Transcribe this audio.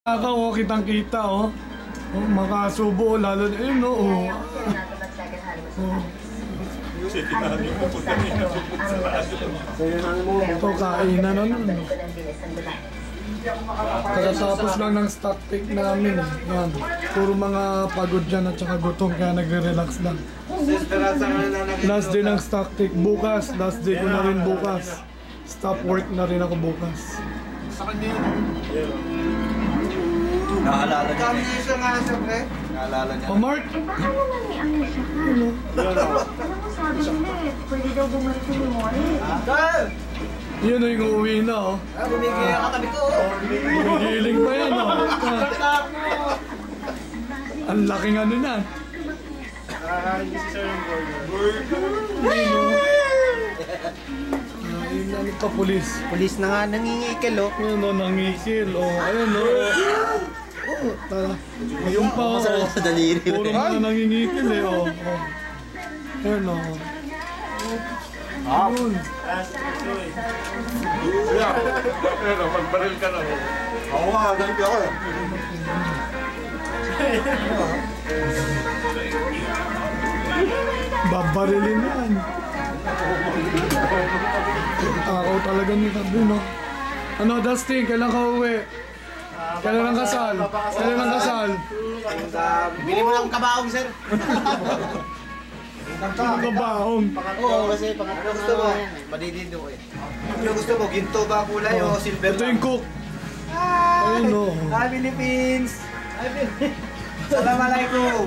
Nakakaw, kitang-kita, oh. Oh, makasubo, lalo na yun, oh. Ito, kainan na nun. Kakatapos lang ng stock take namin, eh. Yan. Puro mga pagod dyan at saka gutom, kaya nagre-relax lang. Last day ng stock take. Bukas, last day ko na rin bukas. Stop work na rin ako bukas. Naalala niya. Kami siya nga siya, pre. Naalala niya. Oh, Mark! Paano lang ni Anisha ka? Alam mo, sabi nila eh, pwede daw bumalik si Memorial. Carl! Yun yung uuwi na, oh. Bumigay ang katabi ko. Gigiling pa yan, oh. Ang laking ano na. Ayun, ano pa, pulis. Pulis na nga nangingikil, oh. Ayun, oh, nangikil, oh. Ayun, oh. Oh, tara. Ayun pa, oh. Sa daliri. Puro mga nangingikil, eh, oh. Oh. Ayun, oh. Ayun. Pero magbaril ka na. Oo nga, ganito ako. Babarilin yan. Takaw talaga ni Sabi, no? Ano, Dustin, kailan ka uwi? Kailan ang kasal? Kailan ang kasal? Bili mo lang kabaong, sir. Ang kabaong. Oo, kasi pangatlo gusto mo. Madidido eh. Ano gusto mo? Ginto ba kulay o silver Ito yung cook. Hi! Ayun, no? Hi, Philippines! Hi, Philippines! Assalamualaikum!